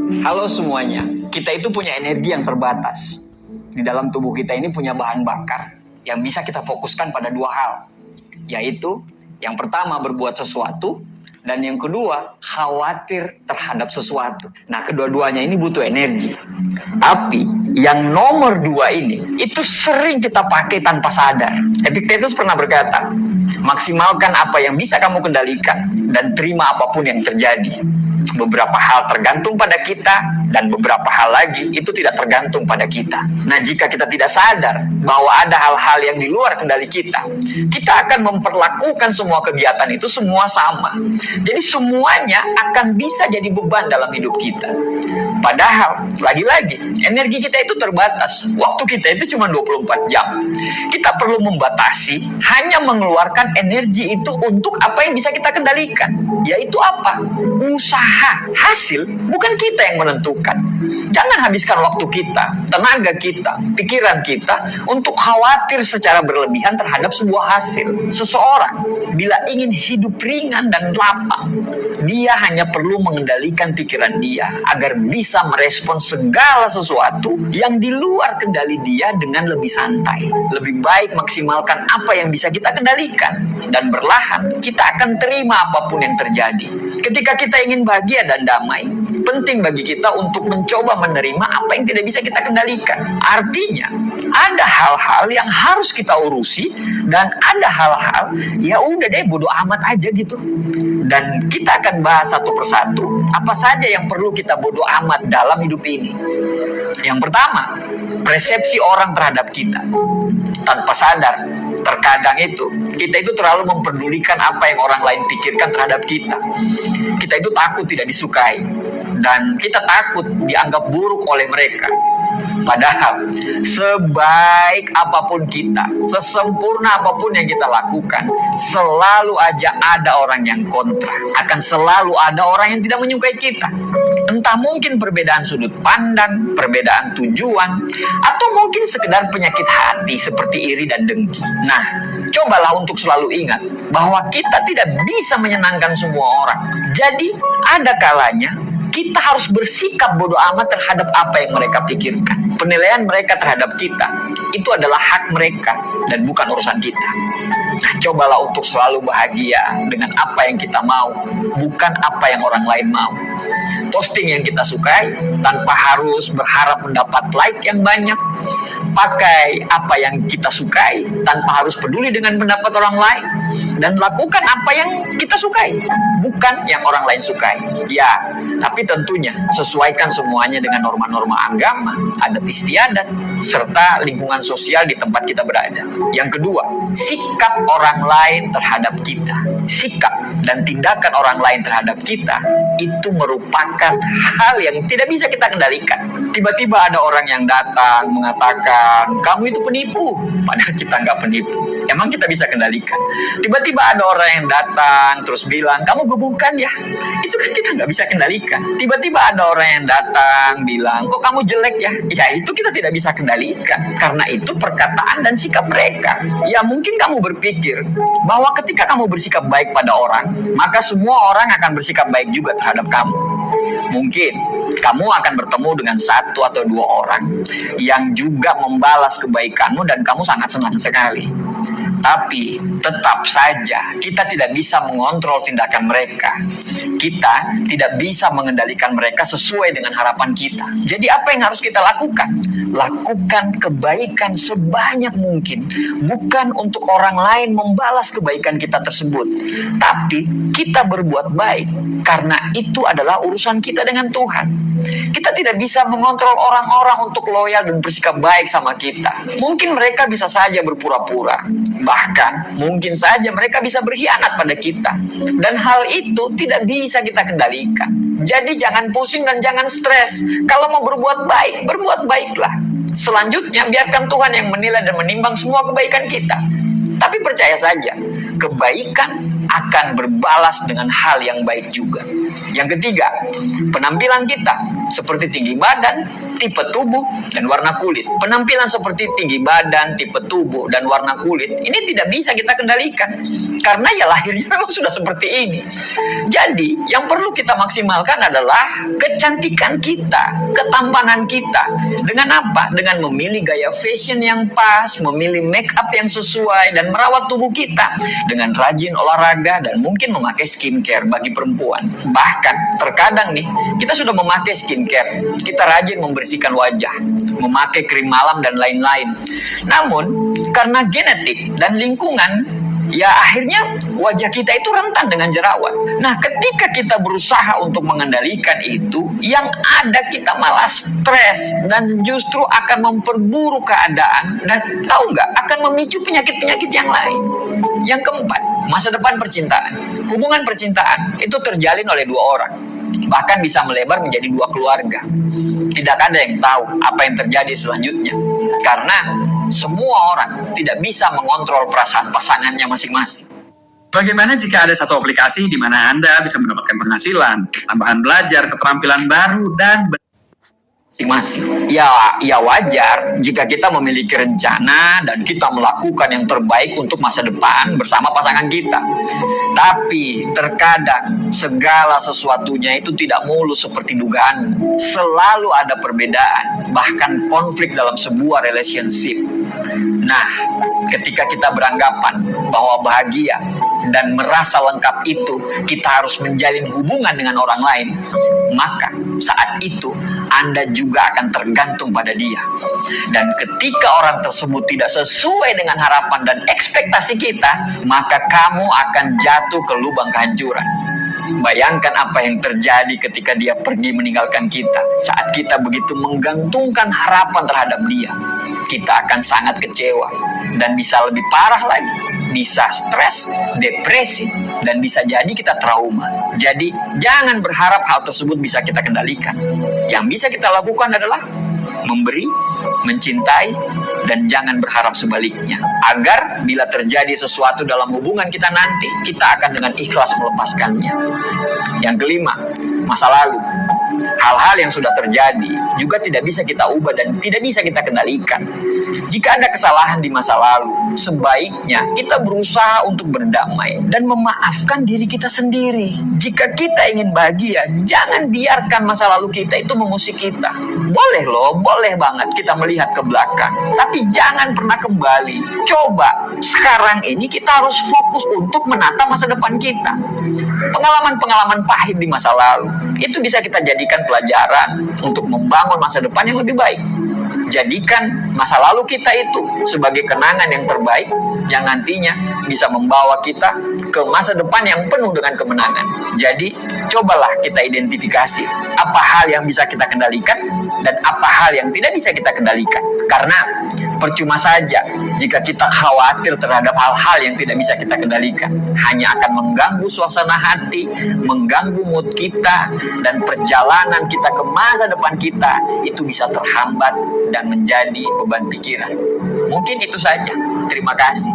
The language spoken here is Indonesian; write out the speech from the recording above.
Halo semuanya, kita itu punya energi yang terbatas. Di dalam tubuh kita ini punya bahan bakar yang bisa kita fokuskan pada dua hal. Yaitu, yang pertama berbuat sesuatu, dan yang kedua khawatir terhadap sesuatu. Nah, kedua-duanya ini butuh energi. Tapi, yang nomor dua ini, itu sering kita pakai tanpa sadar. Epictetus pernah berkata, maksimalkan apa yang bisa kamu kendalikan, dan terima apapun yang terjadi. Beberapa hal tergantung pada kita, dan beberapa hal lagi itu tidak tergantung pada kita. Nah, jika kita tidak sadar bahwa ada hal-hal yang di luar kendali kita, kita akan memperlakukan semua kegiatan itu semua sama. Jadi semuanya akan bisa jadi beban dalam hidup kita. Padahal, lagi-lagi, energi kita itu terbatas. Waktu kita itu cuma 24 jam. Kita perlu membatasi, hanya mengeluarkan energi itu untuk apa yang bisa kita kendalikan. Yaitu apa? Usaha. Hasil bukan kita yang menentukan. Jangan habiskan waktu kita, tenaga kita, pikiran kita untuk khawatir secara berlebihan terhadap sebuah hasil. Seseorang bila ingin hidup ringan dan lapang, dia hanya perlu mengendalikan pikiran dia agar bisa merespon segala sesuatu yang di luar kendali dia dengan lebih santai. Lebih baik maksimalkan apa yang bisa kita kendalikan, dan perlahan kita akan terima apapun yang terjadi. Ketika kita ingin bahagia dan damai, penting bagi kita untuk mencoba menerima apa yang tidak bisa kita kendalikan. Artinya, ada hal-hal yang harus kita urusi, dan ada hal-hal ya udah deh bodo amat aja gitu. Dan kita akan bahas satu persatu apa saja yang perlu kita bodo amat dalam hidup ini. Yang pertama, persepsi orang terhadap kita. Tanpa sadar, terkadang kita itu terlalu memperdulikan apa yang orang lain pikirkan terhadap kita. Kita itu takut tidak disukai, dan kita takut dianggap buruk oleh mereka. Padahal, sebaik apapun kita, sesempurna apapun yang kita lakukan, selalu aja ada orang yang kontra. Akan selalu ada orang yang tidak menyukai kita. Entah mungkin perbedaan sudut pandang, perbedaan tujuan, atau mungkin sekedar penyakit hati seperti iri dan dengki. Nah, cobalah untuk selalu ingat bahwa kita tidak bisa menyenangkan semua orang. Jadi, ada kalanya kita harus bersikap bodoh amat terhadap apa yang mereka pikirkan. Penilaian mereka terhadap kita itu adalah hak mereka dan bukan urusan kita. Nah, cobalah untuk selalu bahagia dengan apa yang kita mau, bukan apa yang orang lain mau. Posting yang kita sukai tanpa harus berharap mendapat like yang banyak. Pakai apa yang kita sukai tanpa harus peduli dengan pendapat orang lain. Dan lakukan apa yang kita sukai, bukan yang orang lain sukai. Ya, tapi tentunya sesuaikan semuanya dengan norma-norma agama, adat istiadat, serta lingkungan sosial di tempat kita berada. Yang kedua, sikap orang lain terhadap kita. Sikap dan tindakan orang lain terhadap kita itu merupakan hal yang tidak bisa kita kendalikan. Tiba-tiba ada orang yang datang mengatakan, kamu itu penipu. Padahal kita nggak penipu. Emang kita bisa kendalikan. Tiba-tiba ada orang yang datang terus bilang, kamu gebukan ya. Itu kan kita nggak bisa kendalikan. Tiba-tiba ada orang yang datang bilang, kok kamu jelek ya. Ya itu kita tidak bisa kendalikan. Karena itu perkataan dan sikap mereka. Ya mungkin kamu berpikir bahwa ketika kamu bersikap baik pada orang, maka semua orang akan bersikap baik juga terhadap kamu. Mungkin kamu akan bertemu dengan satu atau dua orang yang juga membalas kebaikanmu dan kamu sangat senang sekali. Tapi tetap saja kita tidak bisa mengontrol tindakan mereka. Kita tidak bisa mengendalikan mereka sesuai dengan harapan kita. Jadi apa yang harus kita lakukan? Lakukan kebaikan sebanyak mungkin. Bukan untuk orang lain membalas kebaikan kita tersebut. Tapi kita berbuat baik karena itu adalah urusan kita dengan Tuhan. Kita tidak bisa mengontrol orang-orang untuk loyal dan bersikap baik sama kita. Mungkin mereka bisa saja berpura-pura. Bahkan mungkin saja mereka bisa berkhianat pada kita. Dan hal itu tidak bisa kita kendalikan. Jadi jangan pusing dan jangan stres. Kalau mau berbuat baiklah. Selanjutnya biarkan Tuhan yang menilai dan menimbang semua kebaikan kita. Tapi percaya saja, kebaikan akan berbalas dengan hal yang baik juga. Yang ketiga, penampilan kita seperti tinggi badan, tipe tubuh, dan warna kulit. Penampilan seperti tinggi badan, tipe tubuh, dan warna kulit ini tidak bisa kita kendalikan karena ya lahirnya memang sudah seperti ini. Jadi yang perlu kita maksimalkan adalah kecantikan kita, ketampanan kita. Dengan apa? Dengan memilih gaya fashion yang pas, memilih make up yang sesuai, dan merawat tubuh kita dengan rajin olahraga dan mungkin memakai skincare bagi perempuan. Bahkan terkadang nih kita sudah memakai skincare, kita rajin membersihkan wajah, memakai krim malam dan lain-lain. Namun karena genetik dan lingkungan, ya akhirnya wajah kita itu rentan dengan jerawat. Nah, ketika kita berusaha untuk mengendalikan itu, yang ada kita malah stres dan justru akan memperburuk keadaan dan tahu nggak, akan memicu penyakit-penyakit yang lain. Yang keempat, masa depan percintaan. Hubungan percintaan itu terjalin oleh dua orang, bahkan bisa melebar menjadi dua keluarga. Tidak ada yang tahu apa yang terjadi selanjutnya, karena semua orang tidak bisa mengontrol perasaan pasangannya masing-masing. Bagaimana jika ada satu aplikasi di mana Anda bisa mendapatkan penghasilan, tambahan belajar, keterampilan baru, dan masing-masing? Ya wajar jika kita memiliki rencana dan kita melakukan yang terbaik untuk masa depan bersama pasangan kita. Tapi terkadang segala sesuatunya itu tidak mulus seperti dugaan. Selalu ada perbedaan, bahkan konflik dalam sebuah relationship. Nah, ketika kita beranggapan bahwa bahagia dan merasa lengkap itu kita harus menjalin hubungan dengan orang lain, maka saat itu Anda juga akan tergantung pada dia. Dan ketika orang tersebut tidak sesuai dengan harapan dan ekspektasi kita, maka kamu akan jatuh ke lubang kehancuran. Bayangkan apa yang terjadi ketika dia pergi meninggalkan kita. Saat kita begitu menggantungkan harapan terhadap dia, kita akan sangat kecewa dan bisa lebih parah lagi, bisa stres, depresi, dan bisa jadi kita trauma. Jadi jangan berharap hal tersebut bisa kita kendalikan. Yang bisa kita lakukan adalah memberi, mencintai, dan jangan berharap sebaliknya. Agar bila terjadi sesuatu dalam hubungan kita nanti, kita akan dengan ikhlas melepaskannya. Yang kelima, masa lalu. Hal-hal yang sudah terjadi juga tidak bisa kita ubah dan tidak bisa kita kendalikan. Jika ada kesalahan di masa lalu, sebaiknya kita berusaha untuk berdamai dan memaafkan diri kita sendiri. Jika kita ingin bahagia, jangan biarkan masa lalu kita itu mengusik kita. Boleh loh, boleh banget kita melihat ke belakang, tapi jangan pernah kembali. Coba, sekarang ini kita harus fokus untuk menata masa depan kita. Pengalaman-pengalaman pahit di masa lalu, itu bisa kita jadikan pelajaran untuk membangun masa depan yang lebih baik. Jadikan masa lalu kita itu sebagai kenangan yang terbaik yang nantinya bisa membawa kita ke masa depan yang penuh dengan kemenangan. Jadi, cobalah kita identifikasi apa hal yang bisa kita kendalikan dan apa hal yang tidak bisa kita kendalikan. Karena percuma saja jika kita khawatir terhadap hal-hal yang tidak bisa kita kendalikan. Hanya akan mengganggu suasana hati, mengganggu mood kita, dan perjalanan kita ke masa depan kita itu bisa terhambat dan menjadi beban pikiran. Mungkin itu saja. Terima kasih.